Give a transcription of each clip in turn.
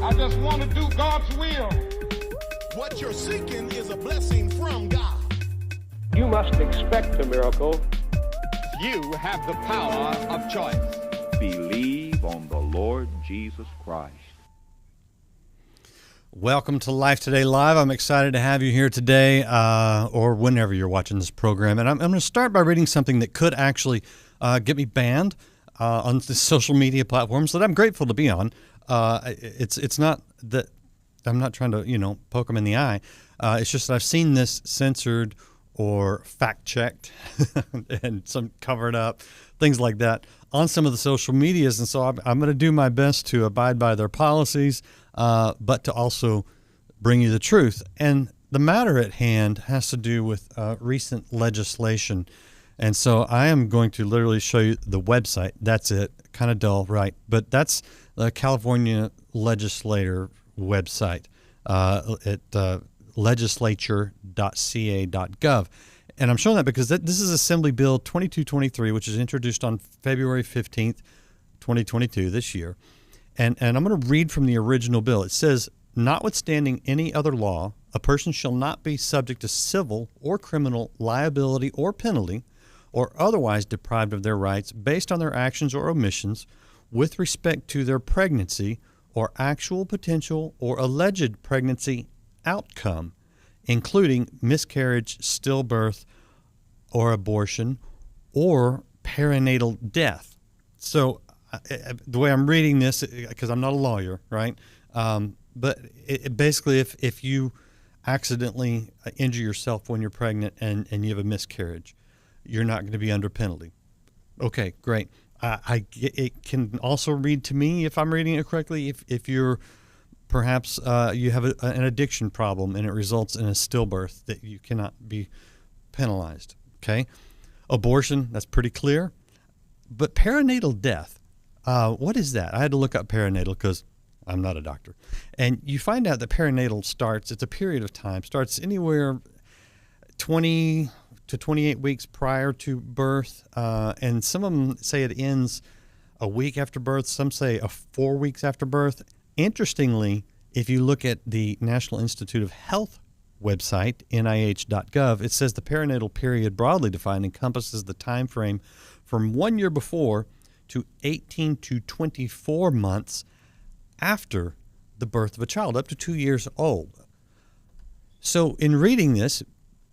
I just want to do God's will. What you're seeking is a blessing from God. You must expect a miracle. You have the power of choice. Believe on the Lord Jesus Christ. Welcome to Life Today Live. I'm excited to have you here today or whenever you're watching this program. And I'm going to start by reading something that could actually get me banned on the social media platforms that I'm grateful to be on. It's not that I'm not trying to, poke them in the eye. It's just that I've seen this censored or fact-checked and some covered up, things like that on some of the social medias. And so I'm going to do my best to abide by their policies, but to also bring you the truth. And the matter at hand has to do with recent legislation. And so I am going to literally show you the website. That's it. Kind of dull, right? But that's the California legislator website at legislature.ca.gov. And I'm showing that because this is Assembly Bill 2223, which is introduced on February 15th, 2022, this year. And I'm going to read from the original bill. It says, notwithstanding any other law, a person shall not be subject to civil or criminal liability or penalty or otherwise deprived of their rights based on their actions or omissions with respect to their pregnancy or actual potential or alleged pregnancy outcome, including miscarriage, stillbirth, or abortion, or perinatal death. So the way I'm reading this, because I'm not a lawyer, right? But basically, if you accidentally injure yourself when you're pregnant and you have a miscarriage, you're not going to be under penalty. Okay, great. It can also read to me, if I'm reading it correctly, if you're perhaps you have an addiction problem and it results in a stillbirth, that you cannot be penalized. Okay, abortion, that's pretty clear. But perinatal death, what is that? I had to look up perinatal because I'm not a doctor. And you find out that perinatal it's a period of time, starts anywhere 20 to 28 weeks prior to birth. And some of them say it ends a week after birth. Some say 4 weeks after birth. Interestingly, if you look at the National Institute of Health website, nih.gov, it says the perinatal period, broadly defined, encompasses the time frame from 1 year before to 18 to 24 months after the birth of a child, up to 2 years old. So in reading this,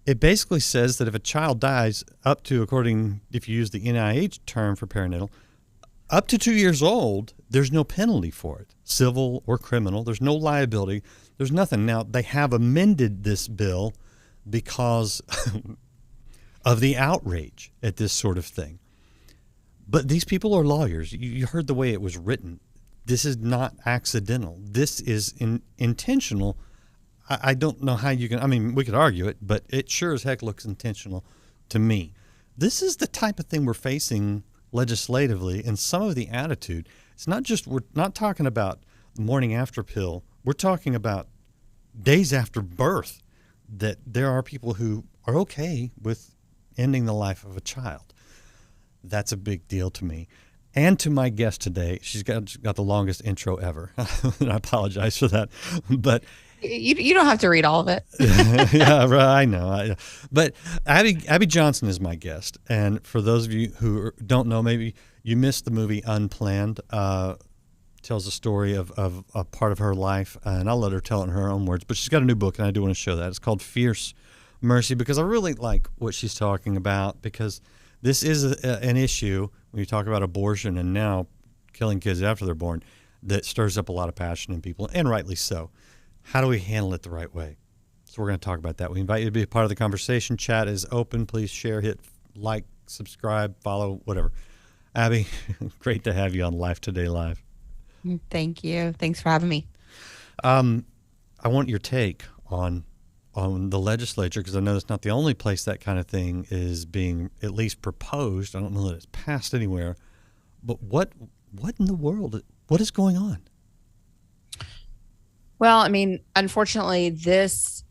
it basically says that if a child dies up to, if you use the NIH term for perinatal, up to 2 years old, there's no penalty for it, civil or criminal. There's no liability. There's nothing. Now, they have amended this bill because of the outrage at this sort of thing. But these people are lawyers. You heard the way it was written. This is not accidental. This is intentional. I don't know how you can, we could argue it, but it sure as heck looks intentional to me. This is the type of thing we're facing legislatively, and some of the attitude. It's not just, we're not talking about the morning after pill. We're talking about days after birth, that there are people who are okay with ending the life of a child. That's a big deal to me. And to my guest today, she's got the longest intro ever. And I apologize for that. But you don't have to read all of it. Yeah, right, I know. But Abby Johnson is my guest. And for those of you who don't know, maybe you missed the movie Unplanned. Tells the story of a part of her life, and I'll let her tell it in her own words. But she's got a new book, and I do want to show that. It's called Fierce Mercy, because I really like what she's talking about, because this is an issue when you talk about abortion and now killing kids after they're born that stirs up a lot of passion in people, and rightly so. How do we handle it the right way? So we're going to talk about that. We invite you to be a part of the conversation. Chat is open. Please share, hit like, subscribe, follow, whatever. Abby, great to have you on Life Today Live. Thank you. Thanks for having me. I want your take on the legislature, because I know it's not the only place that kind of thing is being at least proposed. I don't know that it's passed anywhere. But what in the world? What is going on? Well, unfortunately, this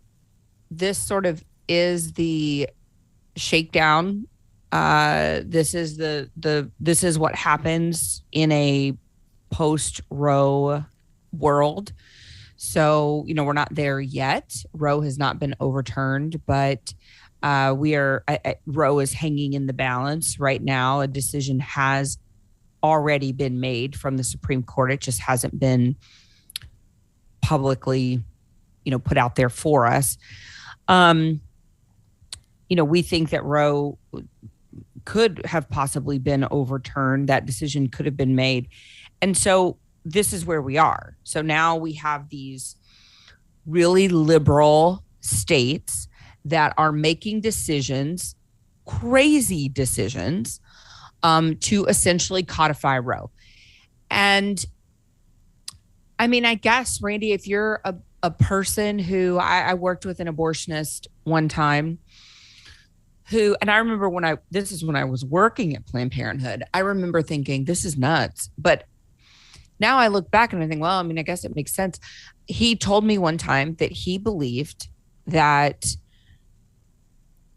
sort of is the shakedown. This is what happens in a post-Roe world. So, we're not there yet. Roe has not been overturned, but Roe is hanging in the balance right now. A decision has already been made from the Supreme Court. It just hasn't been publicly, put out there for us. We think that Roe could have possibly been overturned. That decision could have been made. And so this is where we are. So now we have these really liberal states that are making decisions, crazy decisions, to essentially codify Roe. And I guess, Randy, if you're a person who I worked with an abortionist one time and I remember this is when I was working at Planned Parenthood, I remember thinking, this is nuts. But now I look back and I think, well, I guess it makes sense. He told me one time that he believed that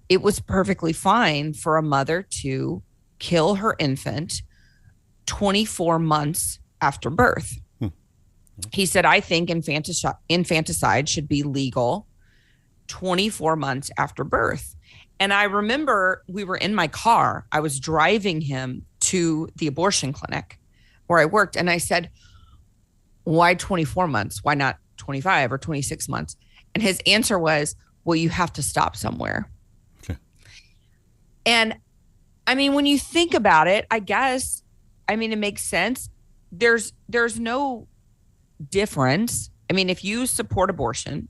it was perfectly fine for a mother to kill her infant 24 months after birth. He said, I think infanticide should be legal 24 months after birth. And I remember we were in my car. I was driving him to the abortion clinic where I worked. And I said, why 24 months? Why not 25 or 26 months? And his answer was, well, you have to stop somewhere. Okay. And when you think about it, I guess, it makes sense. There's no difference. If you support abortion,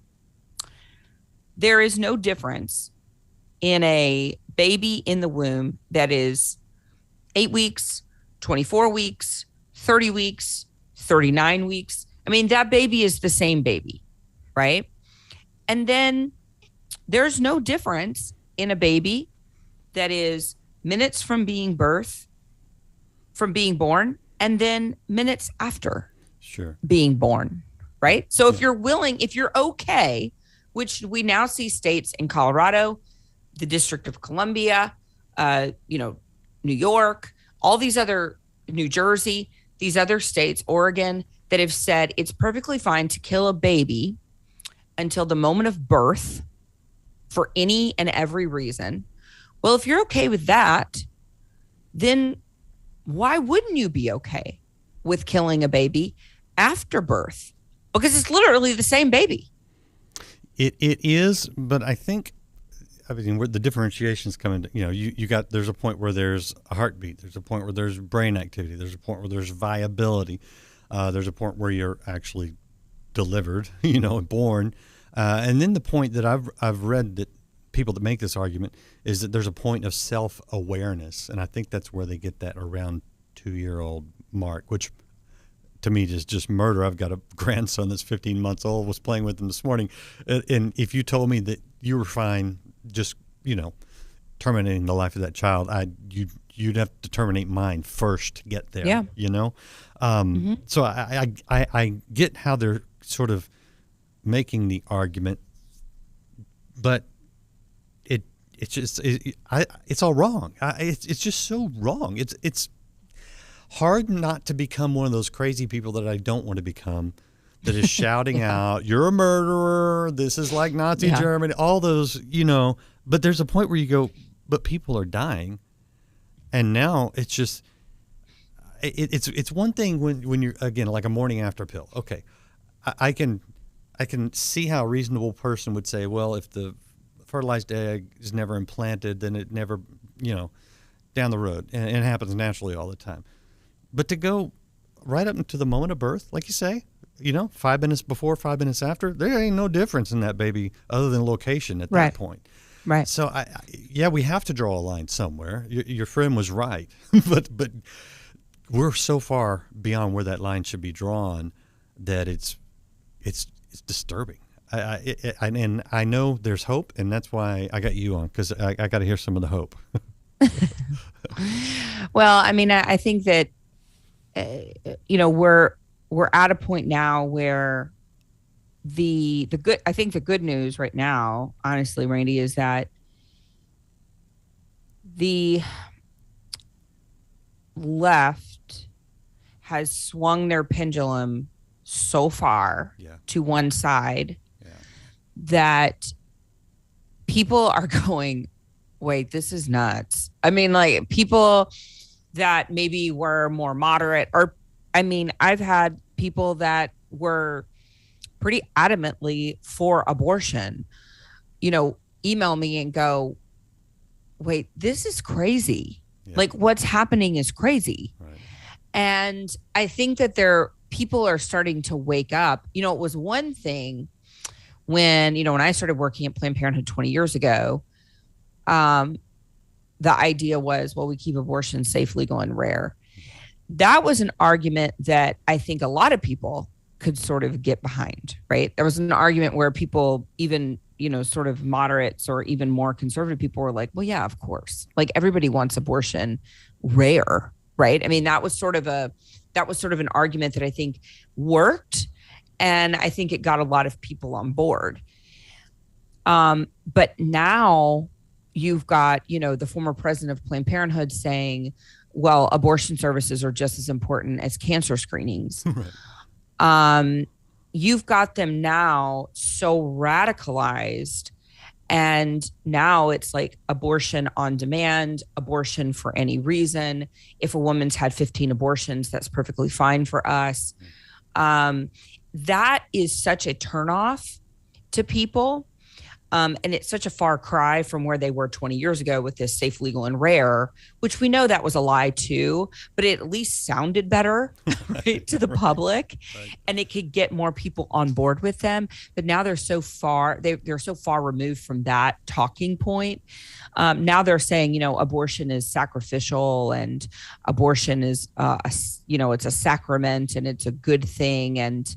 there is no difference in a baby in the womb that is 8 weeks, 24 weeks, 30 weeks, 39 weeks. That baby is the same baby, right? And then there's no difference in a baby that is minutes from being born, and then minutes after being born, right? So if you're okay, which we now see states in Colorado, the District of Columbia, New York, all these other, New Jersey, these other states, Oregon, that have said it's perfectly fine to kill a baby until the moment of birth for any and every reason. Well, if you're okay with that, then why wouldn't you be okay with killing a baby after birth? Because it's literally the same baby. It is, but I think, where the differentiations come in, there's a point where there's a heartbeat. There's a point where there's brain activity. There's a point where there's viability. There's a point where you're actually delivered, born. And then the point that I've read that people that make this argument is that there's a point of self-awareness. And I think that's where they get that around 2-year-old mark, which to me is just murder. I've got a grandson that's 15 months old, was playing with him this morning. And if you told me that you were fine just, terminating the life of that child, you'd have to terminate mine first to get there, So I get how they're sort of making the argument, but it's all wrong. It's just so wrong. It's hard not to become one of those crazy people that I don't want to become, that is shouting out, "You're a murderer. This is like Nazi Germany." All those, But there's a point where you go, but people are dying, and now it's just it's one thing when you're, again, like a morning after pill. Okay, I can see how a reasonable person would say, well, if the fertilized egg is never implanted, then it never, down the road, and it happens naturally all the time. But to go right up into the moment of birth, like you say, 5 minutes before, 5 minutes after, there ain't no difference in that baby other than location at that point. Right. So we have to draw a line somewhere. Your friend was right, but we're so far beyond where that line should be drawn that it's disturbing. And I know there's hope, and that's why I got you on, because I got to hear some of the hope. Well, I think that we're at a point now where the good news right now, honestly, Randy, is that the left has swung their pendulum so far to one side that people are going, wait, this is nuts. I mean, like people that maybe were more moderate, or I mean, I've had people that were pretty adamantly for abortion, email me and go, wait, this is crazy. Like what's happening is crazy. Right. And I think that people are starting to wake up. It was one thing when I started working at Planned Parenthood 20 years ago, the idea was, well, we keep abortion safe, legal, and rare. That was an argument that I think a lot of people could sort of get behind, right? There was an argument where people, even, sort of moderates or even more conservative people, were like, well, yeah, of course. Like everybody wants abortion rare, right? I mean, that was sort of an argument that I think worked. And I think it got a lot of people on board. But now you've got, the former president of Planned Parenthood saying, well, abortion services are just as important as cancer screenings. Right. You've got them now so radicalized, and now it's like abortion on demand, abortion for any reason. If a woman's had 15 abortions, that's perfectly fine for us. That is such a turnoff to people. And it's such a far cry from where they were 20 years ago with this safe, legal, and rare, which we know that was a lie too, but it at least sounded better right, to the public, and it could get more people on board with them. But now they're so far removed from that talking point. Now they're saying, abortion is sacrificial, and abortion is, it's a sacrament, and it's a good thing. And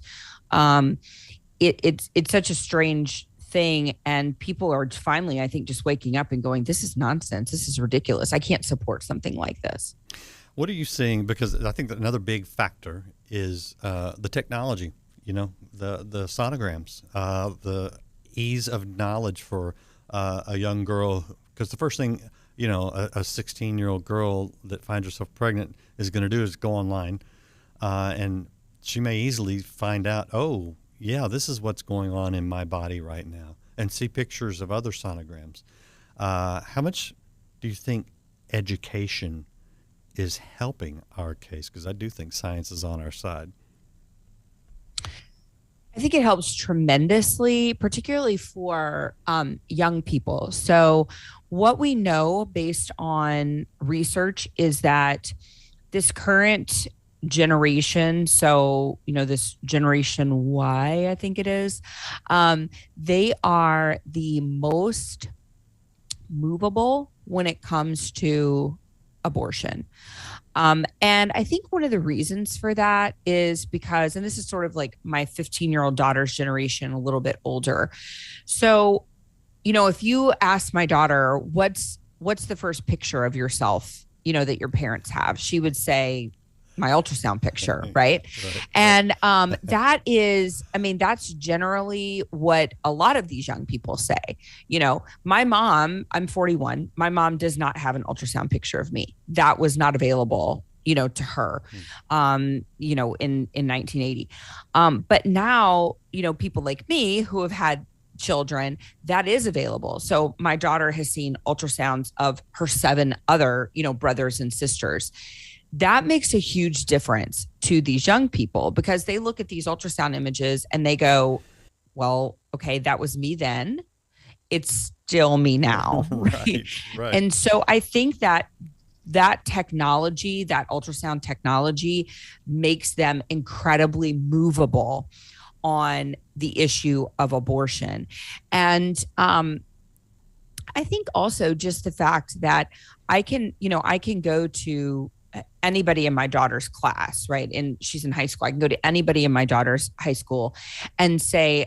it's such a strange thing, and people are finally, I think, just waking up and going, this is nonsense, this is ridiculous, I can't support something like this. What are you seeing? Because I think that another big factor is the technology, the sonograms, the ease of knowledge for a young girl, because the first thing a 16-year-old girl that finds herself pregnant is going to do is go online, and she may easily find out, oh yeah, this is what's going on in my body right now, and see pictures of other sonograms. How much do you think education is helping our case? Because I do think science is on our side. I think it helps tremendously, particularly for young people. So what we know based on research is that this current generation, so this generation Y, I think it is, they are the most movable when it comes to abortion. And I think one of the reasons for that is because, and this is sort of like my 15-year-old daughter's generation, a little bit older. So, if you ask my daughter, what's the first picture of yourself, that your parents have, she would say, my ultrasound picture, right? And that is, that's generally what a lot of these young people say. My mom, I'm 41, my mom does not have an ultrasound picture of me. That was not available, to her, in 1980. But now, people like me who have had children, that is available. So my daughter has seen ultrasounds of her 7 other, brothers and sisters. That makes a huge difference to these young people, because they look at these ultrasound images and they go, well, okay, that was me then. It's still me now. Right. And so I think that technology, that ultrasound technology, makes them incredibly movable on the issue of abortion. And I think also just the fact that I can go to anybody in my daughter's class, right? And she's in high school. I can go to anybody in my daughter's high school and say,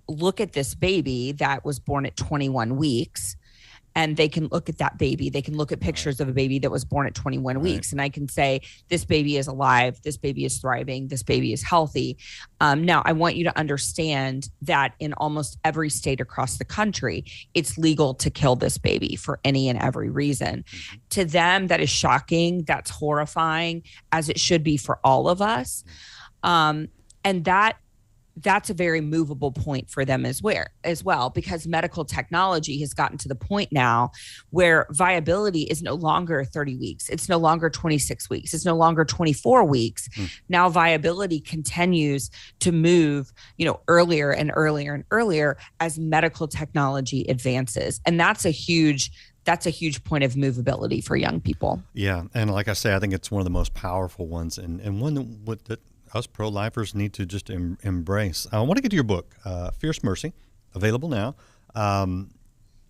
look at this baby that was born at 21 weeks. And they can look at that baby. They can look at pictures of a baby that was born at 21 weeks. And I can say, this baby is alive. This baby is thriving. This baby is healthy. Now, I want you to understand that in almost every state across the country, it's legal to kill this baby for any and every reason. Mm-hmm. To them, that is shocking. That's horrifying, as it should be for all of us. And that's a very movable point for them as well, because medical technology has gotten to the point now where viability is no longer 30 weeks. It's no longer 26 weeks. It's no longer 24 weeks. Now viability continues to move, earlier and earlier and earlier as medical technology advances. And that's a huge point of movability for young people. Yeah. And like I say, I think it's one of the most powerful ones, and one that us pro-lifers need to just embrace. I want to get to your book, Fierce Mercy, available now.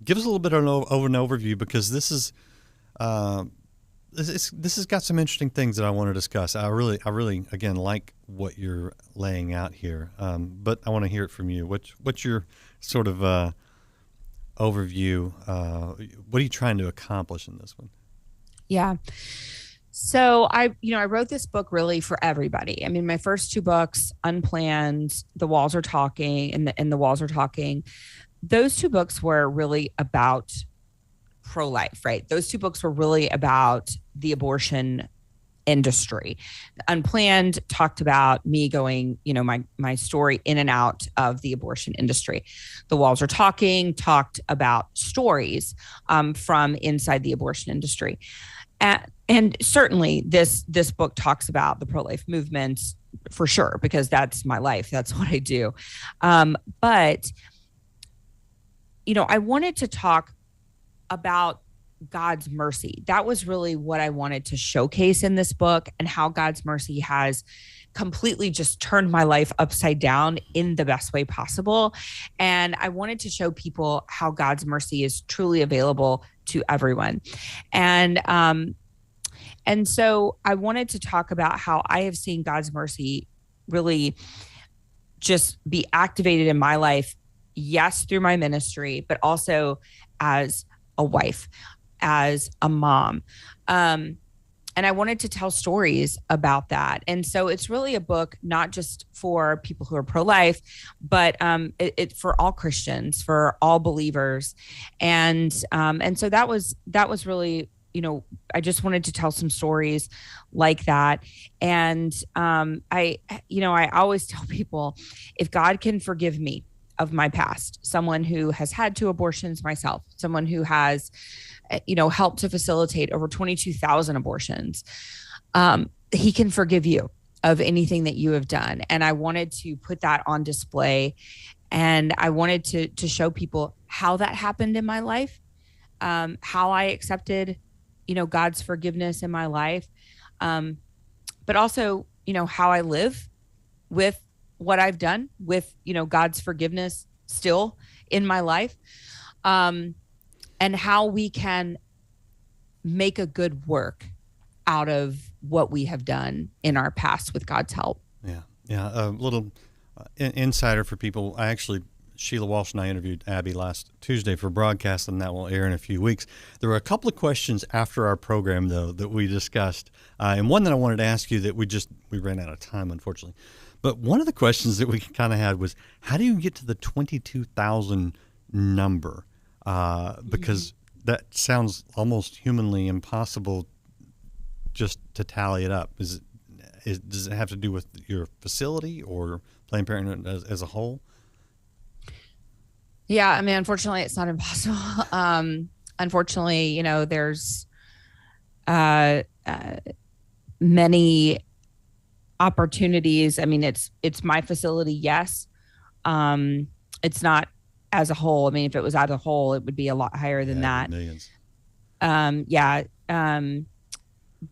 Give us a little bit of an overview, because this has got some interesting things that I want to discuss. I really, again, like what you're laying out here, but I want to hear it from you. What's your sort of overview? What are you trying to accomplish in this one? Yeah. So I wrote this book really for everybody. I mean, my first two books, Unplanned, The Walls Are Talking, and The Walls Are Talking, those two books were really about pro-life, right? Those two books were really about the abortion industry. Unplanned talked about me going, my story in and out of the abortion industry. The Walls Are Talking talked about stories from inside the abortion industry. And certainly this book talks about the pro-life movement for sure, because that's my life. That's what I do. But I wanted to talk about God's mercy. That was really what I wanted to showcase in this book, and how God's mercy has completely just turned my life upside down in the best way possible. And I wanted to show people how God's mercy is truly available to everyone. And so I wanted to talk about how I have seen God's mercy really just be activated in my life, yes, through my ministry, but also as a wife, as a mom. And I wanted to tell stories about that. And so it's really a book, not just for people who are pro-life, but it for all Christians, for all believers. And so that was really, I just wanted to tell some stories like that. And I always tell people, if God can forgive me of my past, someone who has had two abortions myself, someone who has, helped to facilitate over 22,000 abortions, he can forgive you of anything that you have done. And I wanted to put that on display, and I wanted to show people how that happened in my life, how I accepted God's forgiveness in my life, but also, how I live with what I've done with, God's forgiveness still in my life, and how we can make a good work out of what we have done in our past with God's help. Yeah. A little insider for people. Sheila Walsh and I interviewed Abby last Tuesday for broadcast, and that will air in a few weeks. There were a couple of questions after our program, though, that we discussed, and one that I wanted to ask you that we ran out of time, unfortunately. But one of the questions that we kind of had was, how do you get to the 22,000 number? Because that sounds almost humanly impossible just to tally it up. Does it have to do with your facility or Planned Parenthood as a whole? Yeah, I mean, unfortunately, it's not impossible. Unfortunately, there's many opportunities. I mean, it's my facility, yes. It's not as a whole. I mean, if it was as a whole, it would be a lot higher than that. Millions.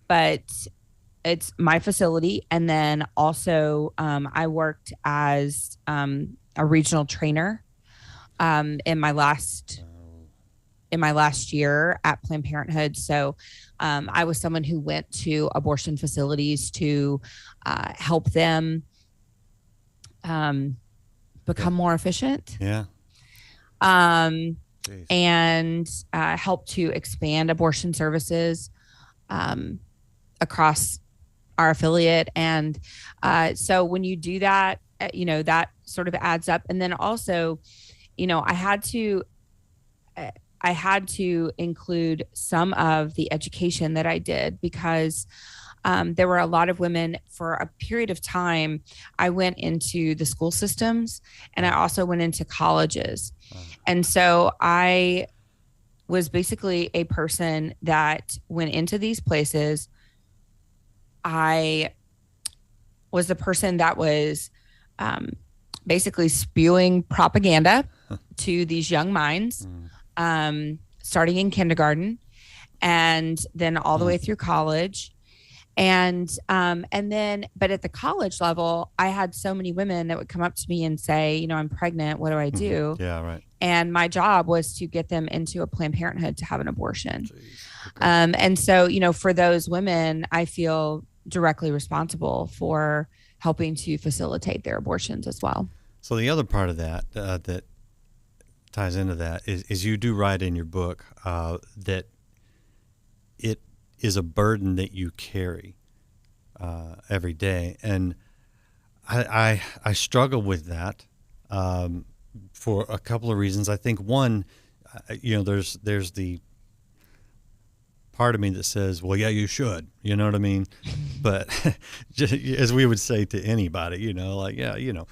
But it's my facility. And then also I worked as a regional trainer in my last year at Planned Parenthood. So I was someone who went to abortion facilities to help them become more efficient. Yeah. And help to expand abortion services across our affiliate. And so when you do that, that sort of adds up. And then also, I had to include some of the education that I did, because There were a lot of women. For a period of time, I went into the school systems, and I also went into colleges. And so I was basically a person that went into these places. I was the person that was basically spewing propaganda to these young minds, starting in kindergarten and then all the way through college. And then, but at the college level, I had so many women that would come up to me and say, you know, I'm pregnant. What do I do? Yeah, right. And my job was to get them into a Planned Parenthood to have an abortion. Okay. And so, you know, for those women, I feel directly responsible for helping to facilitate their abortions as well. So the other part of that that ties into that is you do write in your book that it is a burden that you carry every day, and I struggle with that for a couple of reasons. I think one, you know, there's the part of me that says, well, yeah, you should, you know what I mean? But just, as we would say to anybody, you know, like, yeah, you know,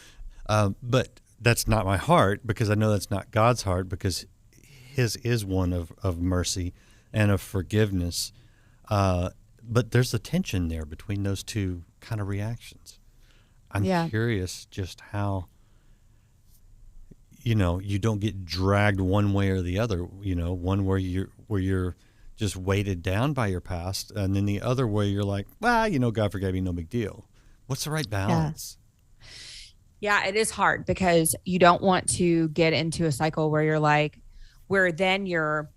but that's not my heart, because I know that's not God's heart, because his is one of mercy and of forgiveness. But there's a tension there between those two kind of reactions. I'm curious just how, you know, you don't get dragged one way or the other, you know, one where you're just weighted down by your past, and then the other where you're like, well, you know, God forgave me, no big deal. What's the right balance? Yeah, it is hard, because you don't want to get into a cycle where you're like, where then you're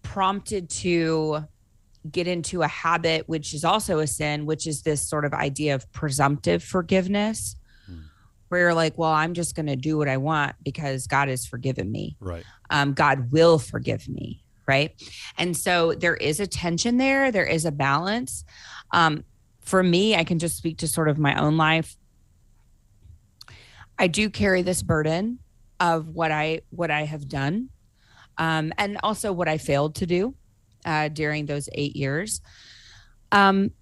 prompted to get into a habit, which is also a sin, which is this sort of idea of presumptive forgiveness, where you're like, well, I'm just going to do what I want because God has forgiven me. Right. God will forgive me. Right. And so there is a tension there. There is a balance. For me, I can just speak to sort of my own life. I do carry this burden of what I have done, and also what I failed to do during those 8 years. And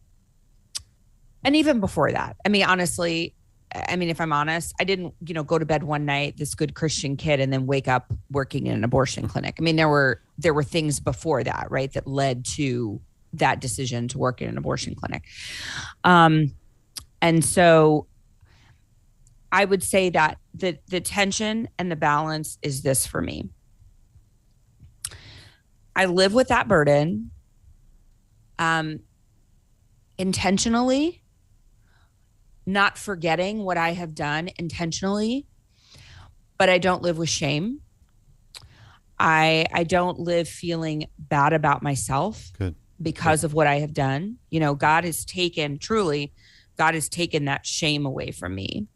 even before that, I mean, honestly, if I'm honest, I didn't, you know, go to bed one night, this good Christian kid, and then wake up working in an abortion clinic. I mean, there were things before that, right, that led to that decision to work in an abortion clinic. And so I would say that the tension and the balance is this for me. I live with that burden intentionally, not forgetting what I have done intentionally, but I don't live with shame. I don't live feeling bad about myself because of what I have done. You know, God has taken that shame away from me.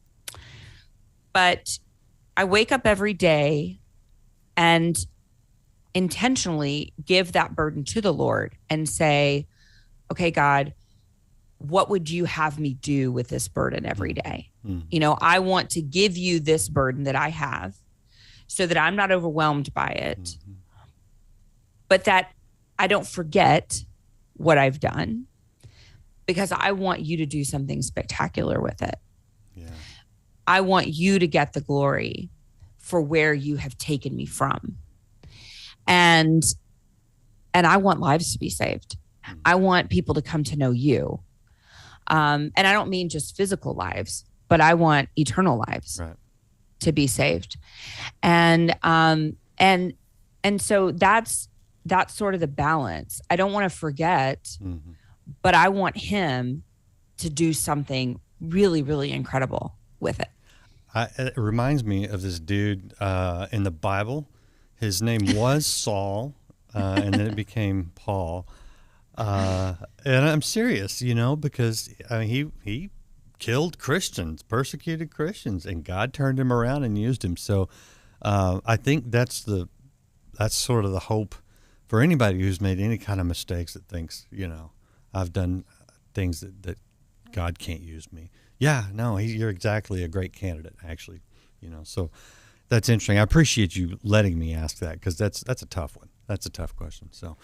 But I wake up every day and intentionally give that burden to the Lord and say, okay, God, what would you have me do with this burden every day? You know, I want to give you this burden that I have so that I'm not overwhelmed by it, but that I don't forget what I've done, because I want you to do something spectacular with it. Yeah. I want you to get the glory for where you have taken me from. And I want lives to be saved. I want people to come to know you. And I don't mean just physical lives, but I want eternal lives to be saved. And so that's sort of the balance. I don't want to forget, but I want him to do something really, really incredible with it. It reminds me of this dude in the Bible. His name was Saul, and then it became Paul. And I'm serious, you know, because I mean, he killed Christians, persecuted Christians, and God turned him around and used him. So I think that's sort of the hope for anybody who's made any kind of mistakes, that thinks, you know, I've done things that God can't use me. Yeah, no, you're exactly a great candidate, actually, you know. So that's interesting. I appreciate you letting me ask that, because that's a tough one. That's a tough question. So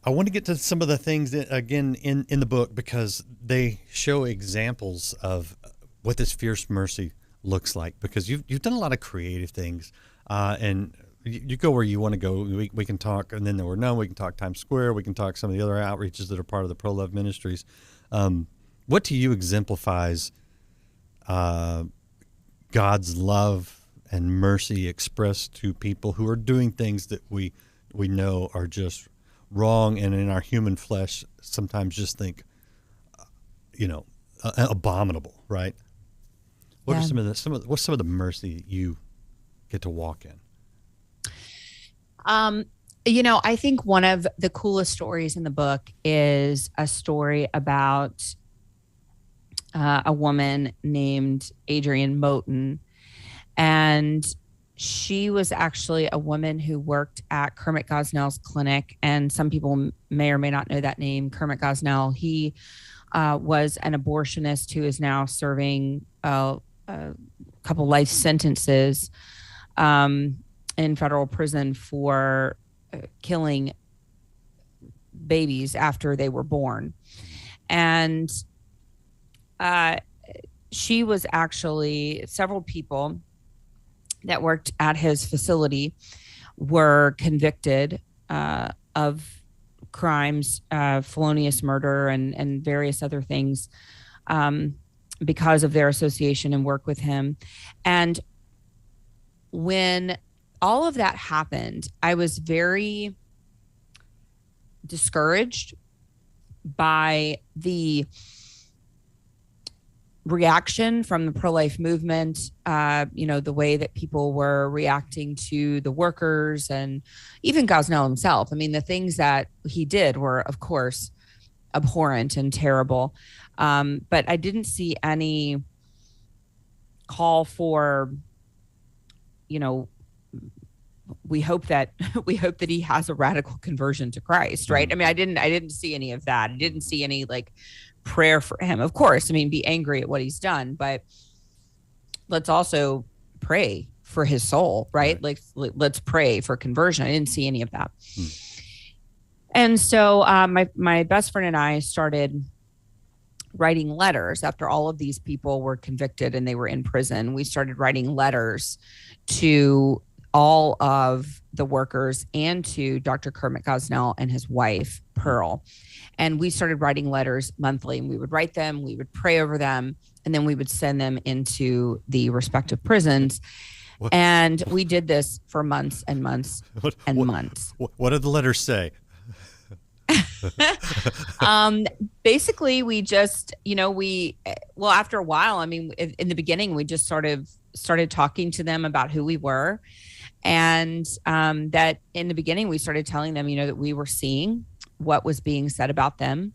I want to get to some of the things that, again, in the book, because they show examples of what this fierce mercy looks like, because you've done a lot of creative things, and you go where you want to go. We can talk, and then there were none. We can talk Times Square. We can talk some of the other outreaches that are part of the Pro-Love Ministries. What to you exemplifies God's love and mercy expressed to people who are doing things that we know are just wrong, and in our human flesh sometimes just think, abominable, right? What are what's some of the mercy that you get to walk in? I think one of the coolest stories in the book is a story about a woman named Adrienne Moten. And she was actually a woman who worked at Kermit Gosnell's clinic. And some people may or may not know that name, Kermit Gosnell. He was an abortionist who is now serving a couple life sentences in federal prison for killing babies after they were born. And she was actually, several people that worked at his facility were convicted of crimes, felonious murder and various other things because of their association and work with him. And when all of that happened, I was very discouraged by the reaction from the pro-life movement, the way that people were reacting to the workers and even Gosnell himself. I mean, the things that he did were, of course, abhorrent and terrible. But I didn't see any call for, we hope that he has a radical conversion to Christ, right? I mean, I didn't see any of that. I didn't see any prayer for him. Of course, I mean, be angry at what he's done, but let's also pray for his soul, right? Let's pray for conversion. I didn't see any of that. And so my best friend and I started writing letters after all of these people were convicted and they were in prison. We started writing letters to all of the workers and to Dr. Kermit Gosnell and his wife, Pearl. And we started writing letters monthly, and we would write them, we would pray over them, and then we would send them into the respective prisons. And we did this for months and months and months. What did the letters say? Basically, we just, after a while, I mean, in the beginning, we just sort of started talking to them about who we were. And that in the beginning, we started telling them, that we were seeing what was being said about them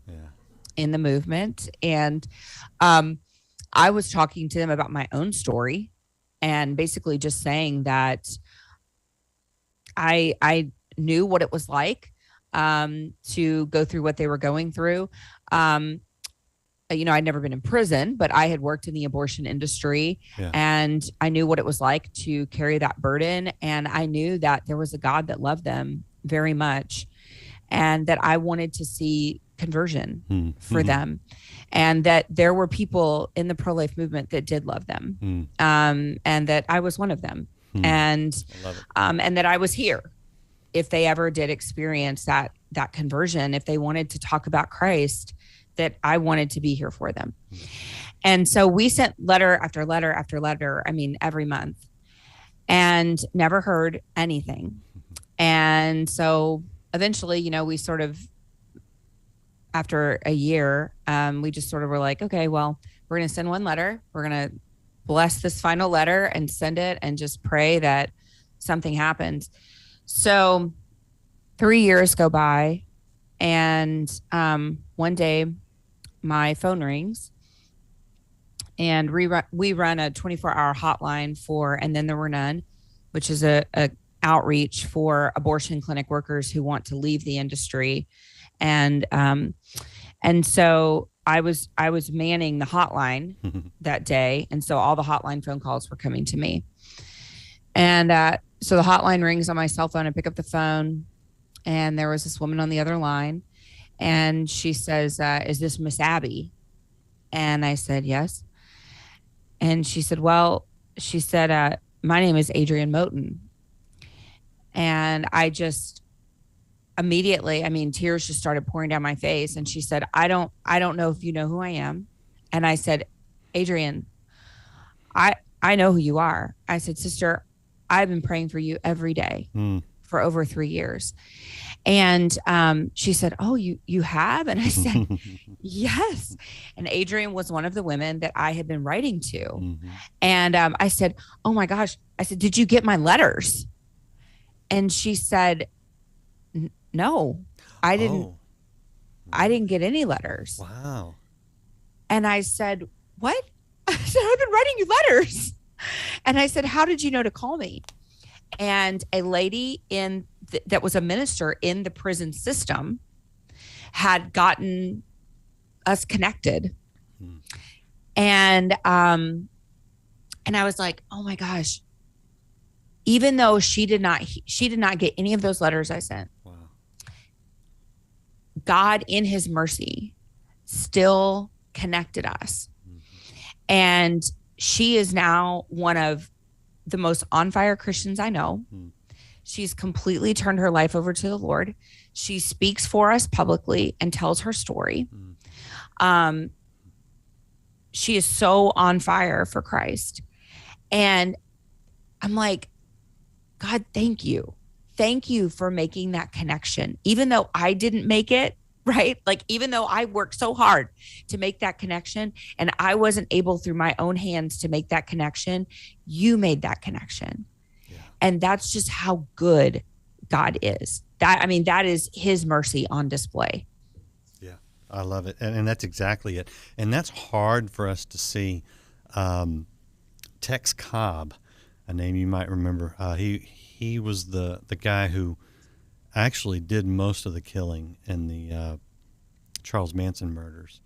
in the movement. And I was talking to them about my own story and basically just saying that I knew what it was like to go through what they were going through. I'd never been in prison, but I had worked in the abortion industry and I knew what it was like to carry that burden. And I knew that there was a God that loved them very much and that I wanted to see conversion for them, and that there were people in the pro-life movement that did love them, and that I was one of them, and that I was here if they ever did experience that conversion, if they wanted to talk about Christ, that I wanted to be here for them. And so we sent letter after letter after letter, I mean, every month, and never heard anything. And so eventually, we sort of, after a year, we just sort of were like, okay, well, we're going to send one letter. We're going to bless this final letter and send it and just pray that something happens. So 3 years go by, and one day my phone rings, and we run a 24-hour hotline for And Then There Were None, which is a outreach for abortion clinic workers who want to leave the industry. And so I was manning the hotline that day. And so all the hotline phone calls were coming to me. And so the hotline rings on my cell phone. I pick up the phone, and there was this woman on the other line, and she says, is this Miss Abby? And I said, yes. And she said, well, my name is Adrienne Moten. And I just immediately, tears just started pouring down my face. And she said, I don't know if you know who I am. And I said, Adrienne, I know who you are. I said, sister, I've been praying for you every day for over 3 years. And she said, oh, you have? And I said, yes. And Adrienne was one of the women that I had been writing to. Mm-hmm. And I said, oh my gosh. I said, did you get my letters? And she said, no, I didn't. Oh. I didn't get any letters. Wow. And I said, what? I said, I've been writing you letters. And I said, how did you know to call me? And a lady that was a minister in the prison system had gotten us connected. And I was like, oh my gosh, even though she did not get any of those letters I sent. Wow. God in his mercy still connected us. Mm-hmm. And she is now one of the most on fire Christians I know. Mm. She's completely turned her life over to the Lord. She speaks for us publicly and tells her story. Mm. She is so on fire for Christ. And I'm like, God, thank you. Thank you for making that connection. Even though I didn't make it, right? Like, even though I worked so hard to make that connection and I wasn't able through my own hands to make that connection, you made that connection. Yeah. And that's just how good God is. That is his mercy on display. Yeah, I love it. And that's exactly it. And that's hard for us to see. Tex Cobb, a name you might remember, he was the guy who actually did most of the killing in the Charles Manson murders.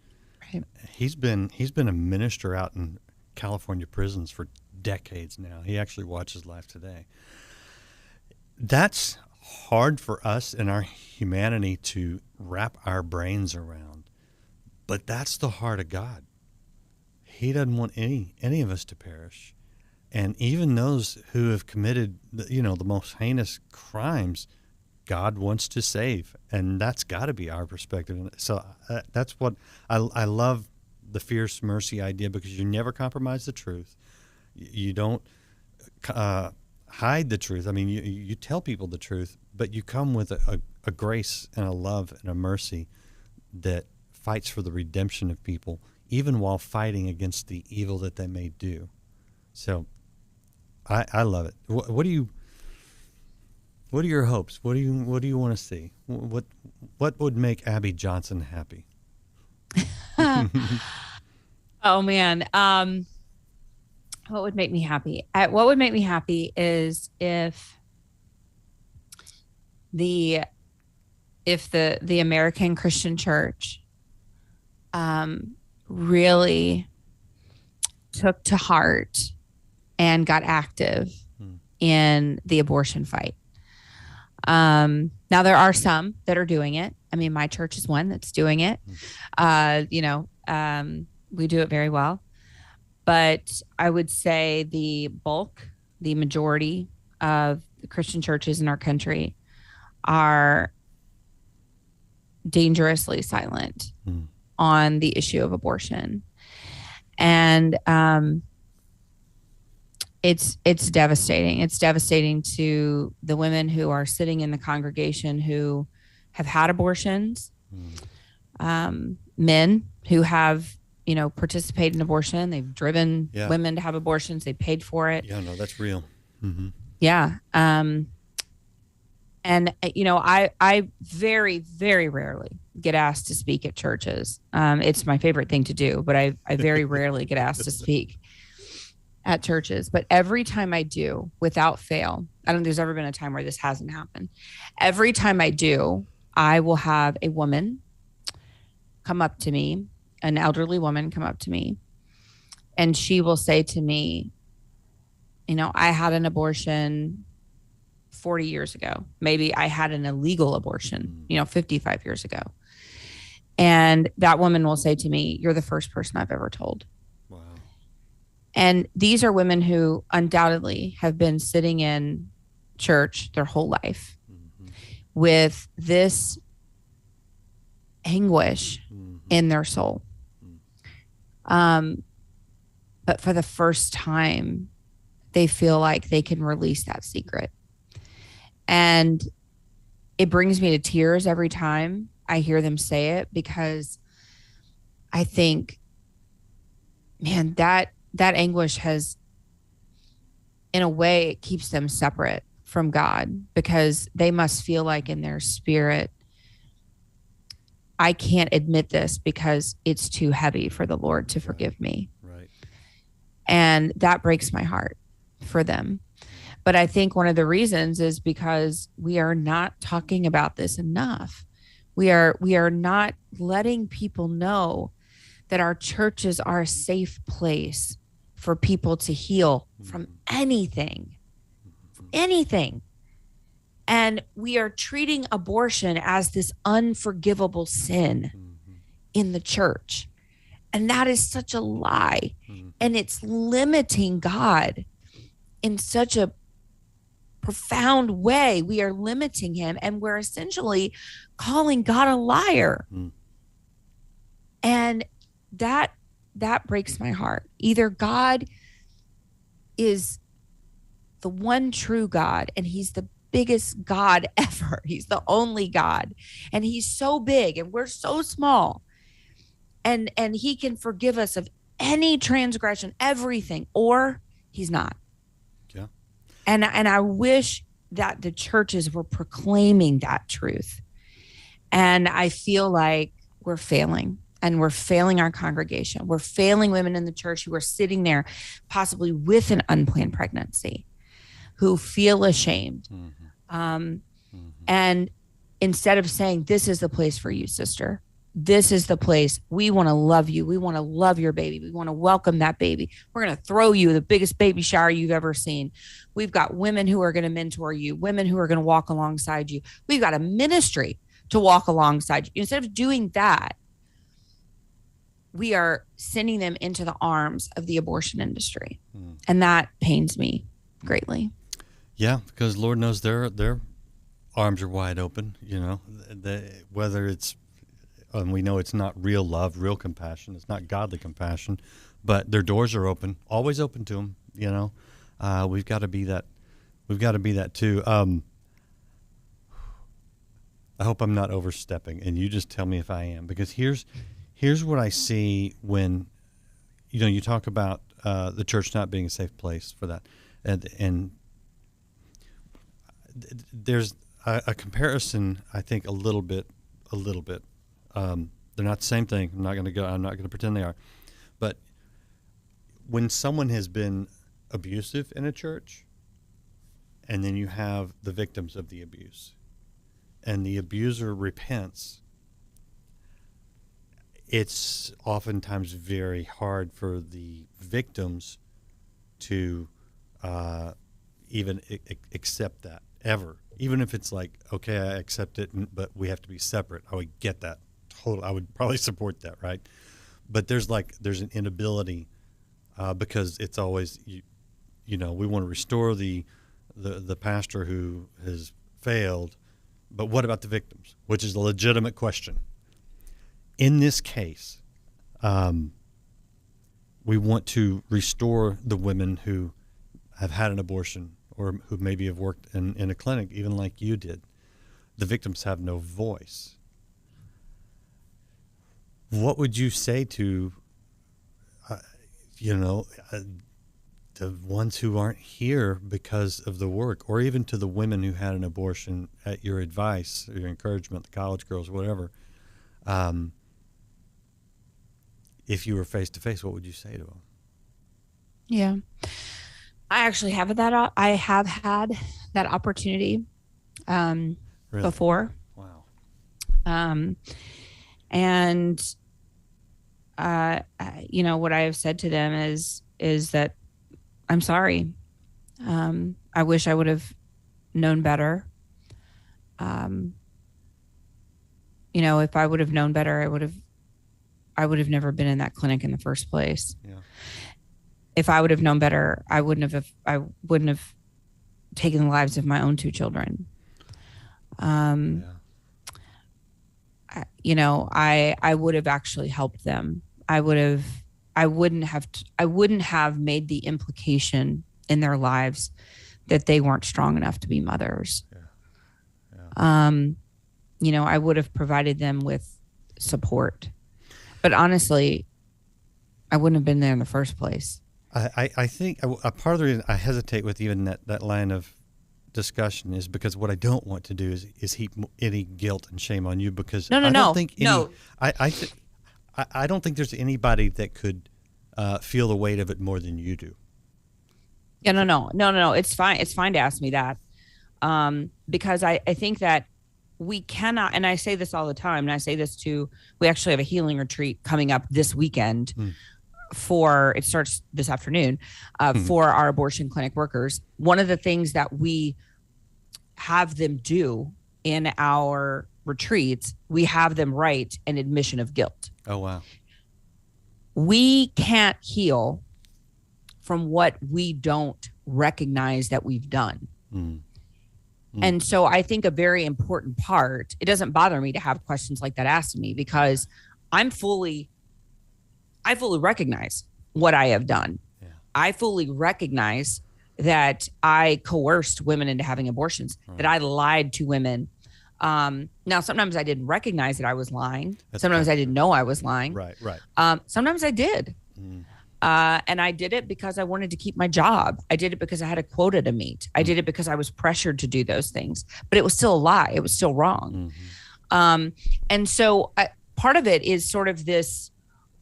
Right. He's been a minister out in California prisons for decades now. He actually watches Life Today. That's hard for us in our humanity to wrap our brains around, but that's the heart of God. He doesn't want any of us to perish. And even those who have committed, the most heinous crimes, God wants to save. And that's got to be our perspective. So that's what I love, the fierce mercy idea, because you never compromise the truth. You don't hide the truth. You tell people the truth, but you come with a grace and a love and a mercy that fights for the redemption of people, even while fighting against the evil that they may do. So I love it. What are your hopes? What do you want to see? What would make Abby Johnson happy? Oh man. What would make me happy? What would make me happy is if the American Christian Church really took to heart and got active in the abortion fight. Now there are some that are doing it. My church is one that's doing it. We do it very well. But I would say the majority of the Christian churches in our country are dangerously silent on the issue of abortion. And it's devastating. It's devastating to the women who are sitting in the congregation who have had abortions, men who have participated in abortion. They've driven women to have abortions. They paid for it. Yeah, no, that's real. Mm-hmm. Yeah. I very, very rarely get asked to speak at churches. It's my favorite thing to do, but I very rarely get asked to speak at churches. But every time I do, without fail, I don't think there's ever been a time where this hasn't happened. Every time I do, I will have a woman come up to me, an elderly woman come up to me, and she will say to me, I had an abortion 40 years ago. Maybe I had an illegal abortion, 55 years ago. And that woman will say to me, "You're the first person I've ever told." Wow. And these are women who undoubtedly have been sitting in church their whole life with this anguish in their soul. But for the first time, they feel like they can release that secret. And it brings me to tears every time I hear them say it, because I think, man, that anguish has, in a way, it keeps them separate from God, because they must feel like in their spirit, I can't admit this because it's too heavy for the Lord to forgive me. Right. And that breaks my heart for them. But I think one of the reasons is because we are not talking about this enough. We are not letting people know that our churches are a safe place for people to heal from anything. And we are treating abortion as this unforgivable sin in the church. And that is such a lie. And it's limiting God in such a profound way. We are limiting him, and we're essentially calling God a liar. And that breaks my heart. Either God is the one true God, and he's the biggest God ever. He's the only God, and he's so big and we're so small, and he can forgive us of any transgression, everything, or he's not. Yeah. And I wish that the churches were proclaiming that truth. And I feel like we're failing, and we're failing our congregation. We're failing women in the church who are sitting there possibly with an unplanned pregnancy, who feel ashamed. And instead of saying, "This is the place for you, sister. This is the place. We want to love you. We want to love your baby. We want to welcome that baby. We're going to throw you the biggest baby shower you've ever seen. We've got women who are going to mentor you, women who are going to walk alongside you. We've got a ministry to walk alongside you." Instead of doing that, we are sending them into the arms of the abortion industry. And that pains me greatly. Yeah, because Lord knows their arms are wide open, whether it's, and we know it's not real love, real compassion. It's not godly compassion, but their doors are open, always open to them. We've got to be that. We've got to be that too. I hope I'm not overstepping, and you just tell me if I am, because here's what I see when, you talk about the church not being a safe place for that, and there's a comparison. I think a little bit. They're not the same thing. I'm not going to pretend they are. But when someone has been abusive in a church, and then you have the victims of the abuse, and the abuser repents, it's oftentimes very hard for the victims to even accept that, ever. Even if it's like, okay, I accept it, but we have to be separate. I would get that. I would probably support that, right? But there's an inability because it's always, we want to restore the pastor who has failed, but what about the victims? Which is a legitimate question. In this case, we want to restore the women who have had an abortion, or who maybe have worked in a clinic, even like you did. The victims have no voice. What would you say to, the ones who aren't here because of the work, or even to the women who had an abortion, at your advice, your encouragement, the college girls, whatever? If you were face to face, what would you say to them? Yeah. I actually have that. I have had that opportunity Really? before. Wow. And what I have said to them is that I'm sorry. I wish I would have known better. If I would have known better, I would have never been in that clinic in the first place. Yeah. If I would have known better, I wouldn't have taken the lives of my own two children. I would have actually helped them. I wouldn't have made the implication in their lives that they weren't strong enough to be mothers. I would have provided them with support, but honestly, I wouldn't have been there in the first place. I think a part of the reason I hesitate with even that line of discussion is because what I don't want to do is heap any guilt and shame on you, because I don't think there's anybody that could feel the weight of it more than you do. Yeah, no. It's fine. It's fine to ask me that, because I think that we cannot, and I say this all the time, and I say this we actually have a healing retreat coming up this weekend. It starts this afternoon for our abortion clinic workers. One of the things that we have them do in our retreats, we have them write an admission of guilt. Oh, wow. We can't heal from what we don't recognize that we've done. And so I think a very important part, it doesn't bother me to have questions like that asked of me, because I fully recognize what I have done. Yeah. I fully recognize that I coerced women into having abortions, that I lied to women. Now, sometimes I didn't recognize that I was lying. Sometimes I didn't know I was lying. Right. Sometimes I did. And I did it because I wanted to keep my job. I did it because I had a quota to meet. I did it because I was pressured to do those things, but it was still a lie. It was still wrong. And so part of it is sort of this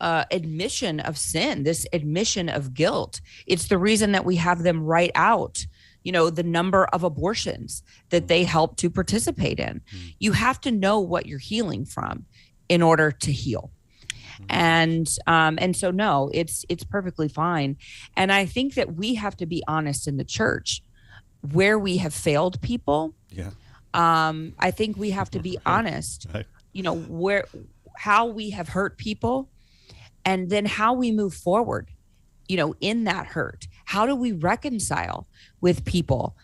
admission of sin, this admission of guilt. It's the reason that we have them write out, the number of abortions that they help to participate in. You have to know what you're healing from in order to heal. And so, no, it's perfectly fine. And I think that we have to be honest in the church where we have failed people. Yeah. I think we have to be honest, right. How we have hurt people, and then how we move forward, in that hurt. How do we reconcile with people?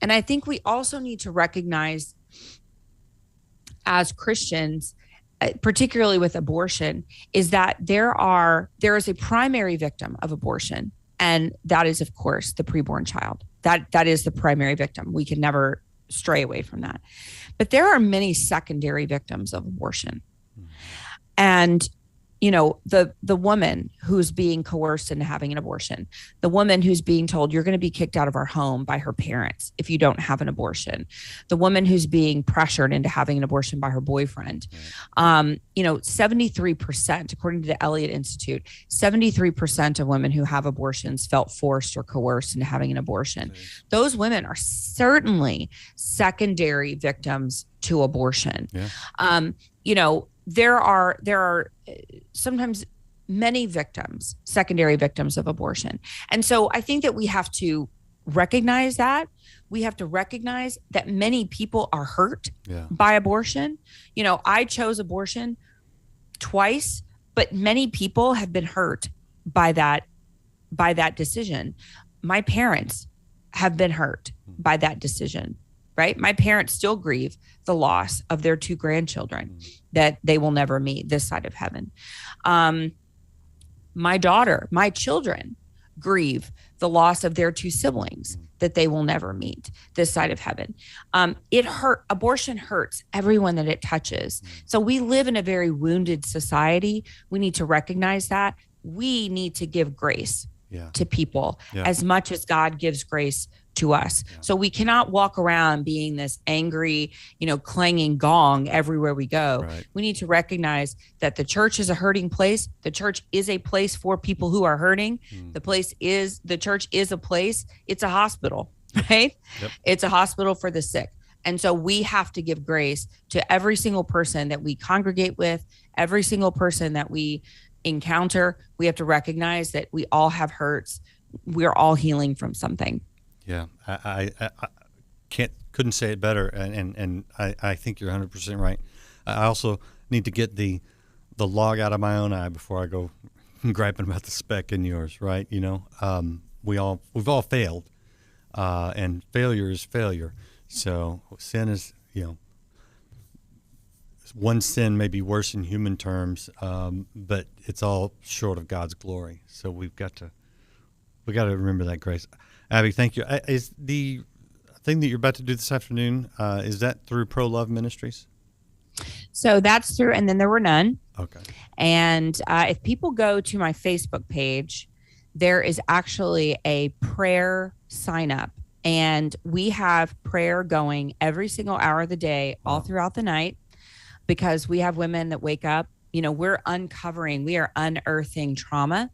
And I think we also need to recognize as Christians, particularly with abortion, is that there is a primary victim of abortion, and that is, of course, the preborn child. That is the primary victim. We can never stray away from that. But there are many secondary victims of abortion. And the woman who's being coerced into having an abortion, the woman who's being told you're going to be kicked out of our home by her parents if you don't have an abortion, the woman who's being pressured into having an abortion by her boyfriend. 73%, according to the Elliott Institute, 73% of women who have abortions felt forced or coerced into having an abortion. Those women are certainly secondary victims to abortion. There are sometimes many victims, secondary victims of abortion. And so I think that we have to recognize that. We have to recognize that many people are hurt by abortion. I chose abortion twice, but many people have been hurt by that decision. My parents have been hurt by that decision, right? My parents still grieve the loss of their two grandchildren that they will never meet this side of heaven. My children grieve the loss of their two siblings that they will never meet this side of heaven. Abortion hurts everyone that it touches. So we live in a very wounded society. We need to recognize that. We need to give grace to people as much as God gives grace to us. So we cannot walk around being this angry, clanging gong everywhere we go. Right. We need to recognize that the church is a hurting place. The church is a place for people who are hurting. The church is a place. It's a hospital, right? Yep. It's a hospital for the sick. And so we have to give grace to every single person that we congregate with, every single person that we encounter. We have to recognize that we all have hurts. We're all healing from something. Yeah, I couldn't say it better, and I think you're 100% right. I also need to get the log out of my own eye before I go griping about the speck in yours, right? We've all failed, and failure is failure. So sin is, one sin may be worse in human terms, but it's all short of God's glory. So we got to remember that grace. Abby, thank you. Is the thing that you're about to do this afternoon, is that through Pro Love Ministries? So that's through, and then there were none. Okay. And if people go to my Facebook page, there is actually a prayer sign up, and we have prayer going every single hour of the day, all throughout the night, because we have women that wake up, we are unearthing trauma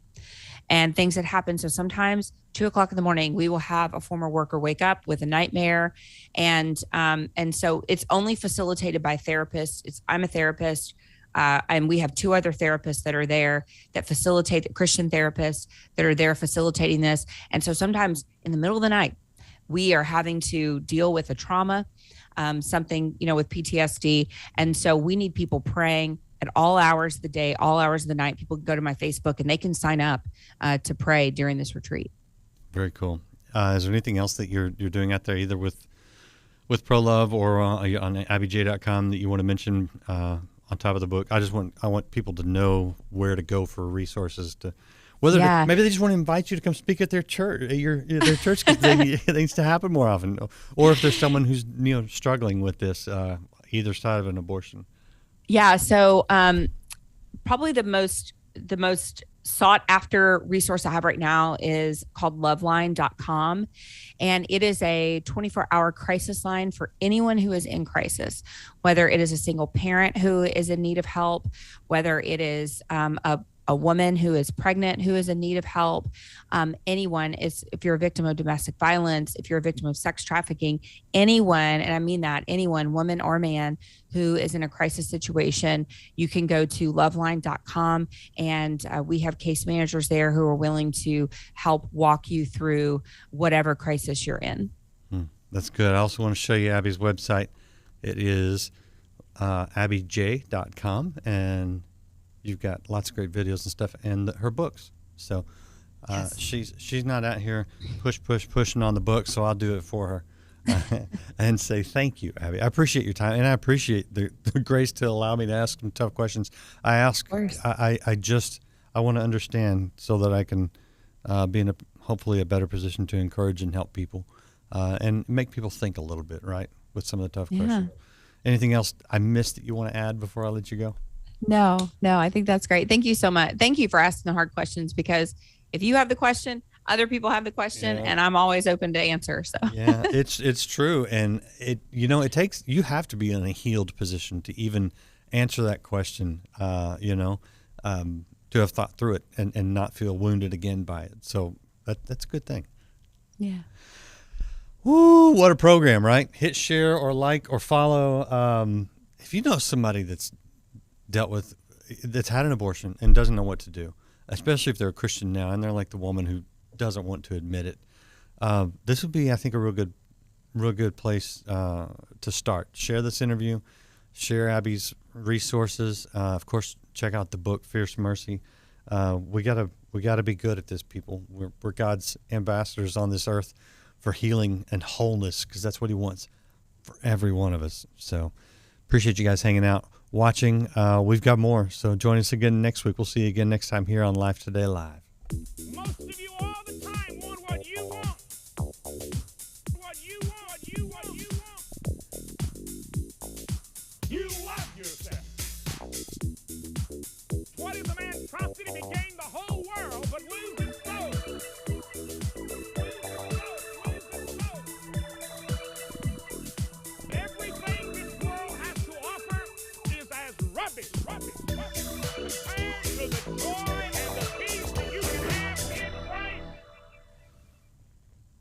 and things that happen. So sometimes 2:00 in the morning, we will have a former worker wake up with a nightmare. And so it's only facilitated by therapists. I'm a therapist. And we have 2 other therapists that are there that facilitate, the Christian therapists that are there facilitating this. And so sometimes in the middle of the night, we are having to deal with a trauma, something, with PTSD. And so we need people praying at all hours of the day, all hours of the night. People can go to my Facebook and they can sign up to pray during this retreat. Very cool. Is there anything else that you're doing out there, either with Pro Love or on abbyj.com, that you want to mention on top of the book? I want people to know where to go for resources to, maybe they just want to invite you to come speak at their church, their church, because it needs to happen more often, or if there's someone who's struggling with this, either side of an abortion. Yeah. So probably the most sought after resource I have right now is called loveline.com. And it is a 24-hour crisis line for anyone who is in crisis, whether it is a single parent who is in need of help, whether it is a woman who is pregnant who is in need of help. Anyone is, if you're a victim of domestic violence, if you're a victim of sex trafficking, anyone, and I mean that, anyone, woman or man, who is in a crisis situation, you can go to loveline.com, and we have case managers there who are willing to help walk you through whatever crisis you're in. That's good. I also want to show you Abby's website. It is abbyj.com, and you've got lots of great videos and stuff, and her books. So yes. She's not out here pushing on the book, so I'll do it for her and say thank you, Abby. I appreciate your time, and I appreciate the grace to allow me to ask some tough questions. I want to understand so that I can be in hopefully a better position to encourage and help people and make people think a little bit, right, with some of the tough questions. Anything else I missed that you want to add before I let you go? No, I think that's great. Thank you so much. Thank you for asking the hard questions, because if you have the question, other people have the question, and I'm always open to answer. So yeah, it's true. And it takes, you have to be in a healed position to even answer that question, to have thought through it and not feel wounded again by it. So that's a good thing. Yeah. Woo, what a program, right? Hit share or like or follow. If you know somebody that's had an abortion and doesn't know what to do, especially if they're a Christian now and they're like the woman who doesn't want to admit it, this would be, I think, a real good place to start. Share this interview, share Abby's resources. Of course, check out the book Fierce Mercy. We gotta be good at this, people. We're God's ambassadors on this earth for healing and wholeness, because that's what He wants for every one of us. So appreciate you guys hanging out, watching. We've got more, so join us again next week. We'll see you again next time here on Life Today Live. Most of you all the time want what you want. What you want. You love yourself. What is a man profit if he gain the whole world but lose his soul? Everything this world has to offer is as rubbish.